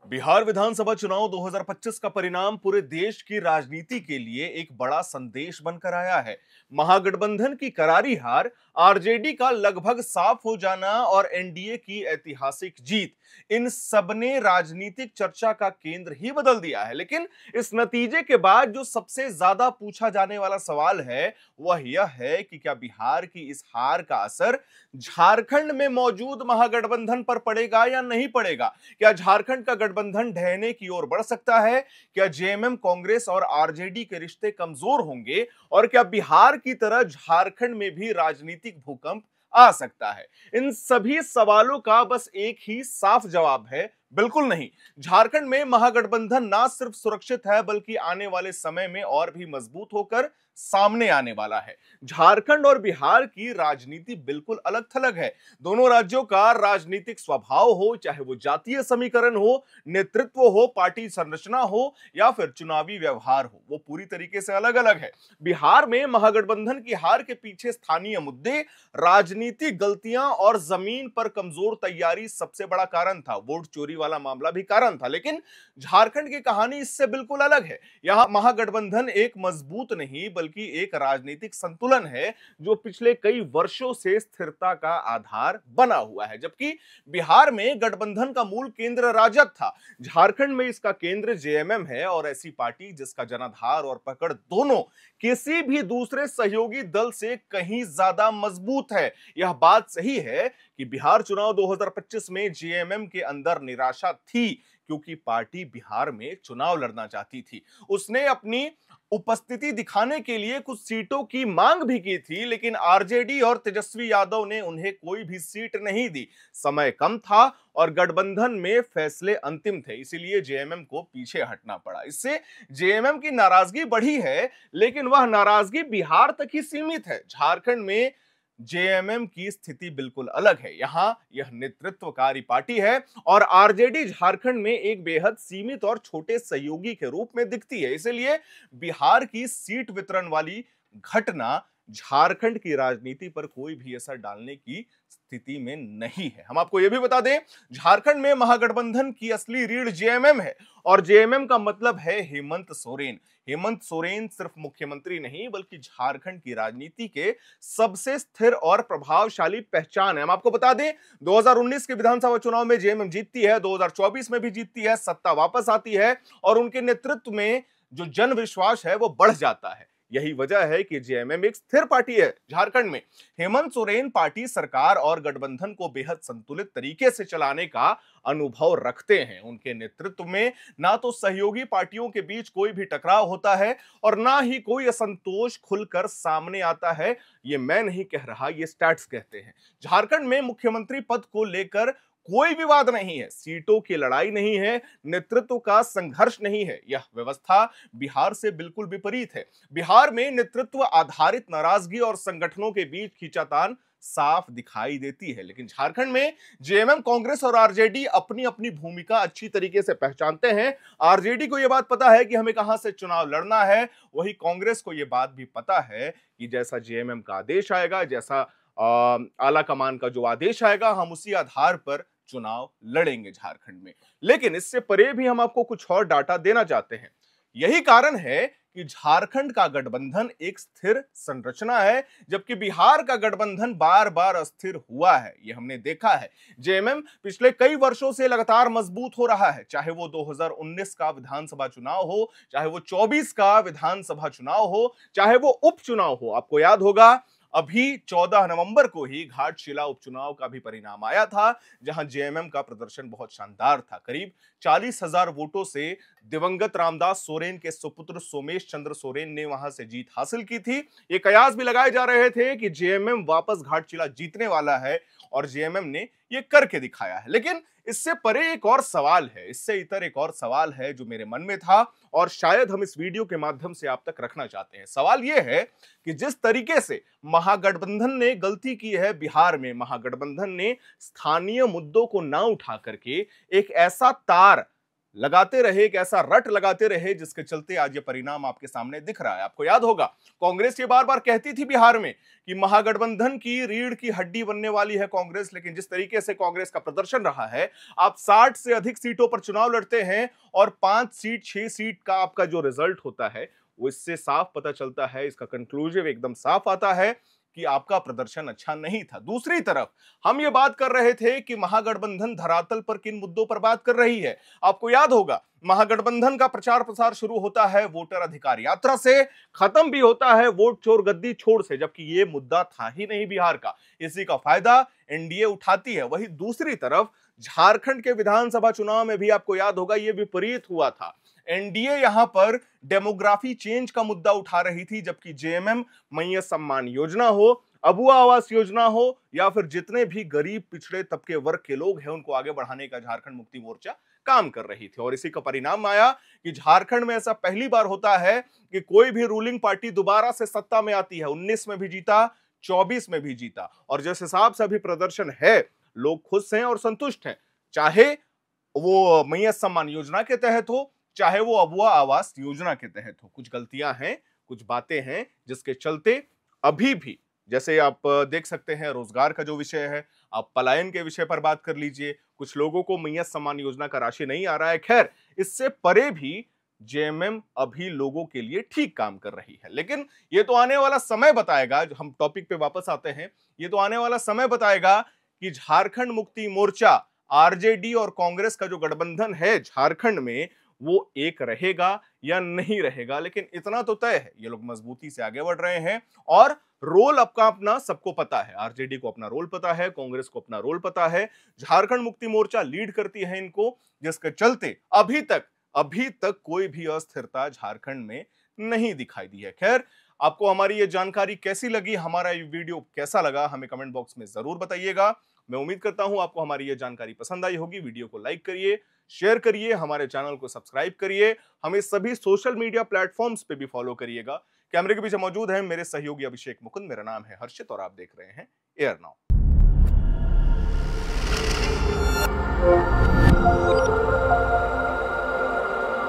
बिहार विधानसभा चुनाव 2025 का परिणाम पूरे देश की राजनीति के लिए एक बड़ा संदेश बनकर आया है। महागठबंधन की करारी हार, आरजेडी का लगभग साफ हो जाना और एनडीए की ऐतिहासिक जीत, इन सबने राजनीतिक चर्चा का केंद्र ही बदल दिया है। लेकिन इस नतीजे के बाद जो सबसे ज्यादा पूछा जाने वाला सवाल है, वह यह है कि क्या बिहार की इस हार का असर झारखंड में मौजूद महागठबंधन पर पड़ेगा या नहीं पड़ेगा। क्या झारखंड का गठबंधन ढहने की ओर बढ़ सकता है? क्या जेएमएम, कांग्रेस और आरजेडी के रिश्ते कमजोर होंगे? और क्या बिहार की तरह झारखंड में भी राजनीतिक भूकंप आ सकता है? इन सभी सवालों का बस एक ही साफ जवाब है, बिल्कुल नहीं। झारखंड में महागठबंधन ना सिर्फ सुरक्षित है, बल्कि आने वाले समय में और भी मजबूत होकर सामने आने वाला है। झारखंड और बिहार की राजनीति बिल्कुल अलग थलग है। दोनों राज्यों का राजनीतिक स्वभाव हो, चाहे वो जातीय समीकरण हो, नेतृत्व हो, पार्टी संरचना हो या फिर चुनावी व्यवहार हो, वो पूरी तरीके से अलग अलग है। बिहार में महागठबंधन की हार के पीछे स्थानीय मुद्दे, राजनीतिक गलतियां और जमीन पर कमजोर तैयारी सबसे बड़ा कारण था। वोट चोरी वाला मामला भी कारण था। लेकिन झारखंड की कहानी इससे बिल्कुल अलग है। यहां महागठबंधन एक मजबूत नहीं, बल्कि एक राजनीतिक संतुलन है जो पिछले कई वर्षों से स्थिरता का आधार बना हुआ है। जबकि बिहार में गठबंधन का मूल केंद्र राजद था, झारखंड में इसका केंद्र जेएमएम है, और ऐसी पार्टी जिसका जनाधार और पकड़ दोनों किसी भी दूसरे सहयोगी दल से कहीं ज्यादा मजबूत है। यह बात सही है कि बिहार चुनाव 2025 में जेएमएम के अंदर निराशा थी, क्योंकि पार्टी बिहार में चुनाव लड़ना चाहती थी। उसने अपनी उपस्थिति दिखाने के लिए कुछ सीटों की मांग भी की थी, लेकिन आरजेडी और तेजस्वी यादव ने उन्हें कोई भी सीट नहीं दी। समय कम था और गठबंधन में फैसले अंतिम थे, इसीलिए जेएमएम को पीछे हटना पड़ा। इससे जेएमएम की नाराजगी बढ़ी है, लेकिन वह नाराजगी बिहार तक ही सीमित है। झारखंड में जेएमएम की स्थिति बिल्कुल अलग है। यहां यह नेतृत्वकारी पार्टी है और आरजेडी झारखंड में एक बेहद सीमित और छोटे सहयोगी के रूप में दिखती है। इसलिए बिहार की सीट वितरण वाली घटना झारखंड की राजनीति पर कोई भी असर डालने की स्थिति में नहीं है। हम आपको यह भी बता दें, झारखंड में महागठबंधन की असली रीढ़ जेएमएम है, और जेएमएम का मतलब है हेमंत सोरेन। हेमंत सोरेन सिर्फ मुख्यमंत्री नहीं, बल्कि झारखंड की राजनीति के सबसे स्थिर और प्रभावशाली पहचान है। हम आपको बता दें, 2019 के विधानसभा चुनाव में जेएमएम जीतती है, 2024 में भी जीतती है, सत्ता वापस आती है और उनके नेतृत्व में जो जन विश्वास है वो बढ़ जाता है। यही वजह है कि जेएमएम एक स्थिर पार्टी है झारखंड में। हेमंत सोरेन पार्टी, सरकार और गठबंधन को बेहद संतुलित तरीके से चलाने का अनुभव रखते हैं। उनके नेतृत्व में ना तो सहयोगी पार्टियों के बीच कोई भी टकराव होता है और ना ही कोई असंतोष खुलकर सामने आता है। ये मैं नहीं कह रहा, ये स्टैट्स कहते हैं। झारखंड में मुख्यमंत्री पद को लेकर कोई विवाद नहीं है, सीटों की लड़ाई नहीं है, नेतृत्व का संघर्ष नहीं है। यह व्यवस्था बिहार से बिल्कुल विपरीत है। बिहार में नेतृत्व आधारित नाराजगी और संगठनों के बीच खींचातान साफ दिखाई देती है। लेकिन झारखंड में जेएमएम, कांग्रेस और आरजेडी अपनी अपनी भूमिका अच्छी तरीके से पहचानते हैं। आरजेडी को यह बात पता है कि हमें कहां से चुनाव लड़ना है, वही कांग्रेस को यह बात भी पता है कि जैसा जेएमएम का आदेश आएगा, जैसा आला कमान का जो आदेश आएगा, हम उसी आधार पर चुनाव लड़ेंगे झारखंड में। लेकिन इससे परे भी हम आपको कुछ और डाटा देना चाहते हैं। यही कारण है कि झारखंड का गठबंधन एक स्थिर संरचना है, जबकि बिहार का गठबंधन बार बार अस्थिर हुआ है। यह हमने देखा है। जेएमएम पिछले कई वर्षों से लगातार मजबूत हो रहा है, चाहे वो 2019 का विधानसभा चुनाव हो, चाहे वो 24 का विधानसभा चुनाव हो, चाहे वो उपचुनाव हो। आपको याद होगा, अभी 14 नवंबर को ही घाटशिला उपचुनाव का भी परिणाम आया था, जहां जेएमएम का प्रदर्शन बहुत शानदार था। करीब 40,000 वोटों से दिवंगत रामदास सोरेन के सुपुत्र सोमेश चंद्र सोरेन ने वहां से जीत हासिल की थी। ये कयास भी लगाए जा रहे थे कि जेएमएम वापस घाटशिला जीतने वाला है, और जेएमएम ने ये करके दिखाया है। लेकिन इससे परे एक और सवाल है, इससे इतर एक और सवाल है जो मेरे मन में था, और शायद हम इस वीडियो के माध्यम से आप तक रखना चाहते हैं। सवाल यह है कि जिस तरीके से महागठबंधन ने गलती की है बिहार में, महागठबंधन ने स्थानीय मुद्दों को ना उठा करके एक ऐसा तार लगाते रहे, एक ऐसा रट लगाते रहे जिसके चलते आज ये परिणाम आपके सामने दिख रहा है। आपको याद होगा कांग्रेस ये बार बार कहती थी बिहार में कि महागठबंधन की रीढ़ की हड्डी बनने वाली है कांग्रेस, लेकिन जिस तरीके से कांग्रेस का प्रदर्शन रहा है, आप 60 से अधिक सीटों पर चुनाव लड़ते हैं और 5 सीट 6 सीट का आपका जो रिजल्ट होता है वो इससे साफ पता चलता है, इसका कंक्लूसिव एकदम साफ आता है कि आपका प्रदर्शन अच्छा नहीं था। दूसरी तरफ हम ये बात कर रहे थे कि महागठबंधन धरातल पर किन मुद्दों पर बात कर रही है। आपको याद होगा महागठबंधन का प्रचार प्रसार शुरू होता है वोटर अधिकार यात्रा से, खत्म भी होता है वोट चोर गद्दी छोड़ से, जबकि ये मुद्दा था ही नहीं बिहार का। इसी का फायदा एनडीए उठाती है। वहीं दूसरी तरफ झारखंड के विधानसभा चुनाव में भी आपको याद होगा ये विपरीत हुआ था। एनडीए यहां पर डेमोग्राफी चेंज का मुद्दा उठा रही थी, जबकि जेएमएम मैयत सम्मान योजना हो, अबुआ आवास योजना हो या फिर जितने भी गरीब पिछड़े तबके वर्ग के लोग हैं उनको आगे बढ़ाने का झारखंड मुक्ति मोर्चा काम कर रही थी। और इसी का परिणाम आया कि झारखंड में ऐसा पहली बार होता है कि कोई भी रूलिंग पार्टी दोबारा से सत्ता में आती है। 19 में भी जीता, 24 में भी जीता, और जिस हिसाब से अभी प्रदर्शन है लोग खुश हैं और संतुष्ट हैं, चाहे वो मैयत सम्मान योजना के तहत हो, चाहे वो अबुआ आवास योजना के तहत हो। कुछ गलतियां हैं, कुछ बातें हैं जिसके चलते अभी भी, जैसे आप देख सकते हैं रोजगार का जो विषय है, आप पलायन के विषय पर बात कर लीजिए, कुछ लोगों को मैयत सम्मान योजना का राशि नहीं आ रहा है। खैर, इससे परे भी जेएमएम अभी लोगों के लिए ठीक काम कर रही है, लेकिन ये तो आने वाला समय बताएगा। हम टॉपिक पे वापस आते हैं, ये तो आने वाला समय बताएगा कि झारखंड मुक्ति मोर्चा, आरजेडी और कांग्रेस का जो गठबंधन है झारखंड में वो एक रहेगा या नहीं रहेगा। लेकिन इतना तो तय है ये लोग मजबूती से आगे बढ़ रहे हैं और रोल आपका अपना सबको पता है। आरजेडी को अपना रोल पता है, कांग्रेस को अपना रोल पता है, झारखंड मुक्ति मोर्चा लीड करती है इनको, जिसके चलते अभी तक कोई भी अस्थिरता झारखंड में नहीं दिखाई दी है। खैर, आपको हमारी ये जानकारी कैसी लगी, हमारा ये वीडियो कैसा लगा, हमें कमेंट बॉक्स में जरूर बताइएगा। मैं उम्मीद करता हूं आपको हमारी ये जानकारी पसंद आई होगी। वीडियो को लाइक करिए, शेयर करिए, हमारे चैनल को सब्सक्राइब करिए, हमें सभी सोशल मीडिया प्लेटफॉर्म्स पे भी फॉलो करिएगा। कैमरे के पीछे मौजूद है मेरे सहयोगी अभिषेक मुकुंद, मेरा नाम है हर्षित और आप देख रहे हैं एयर नाउ।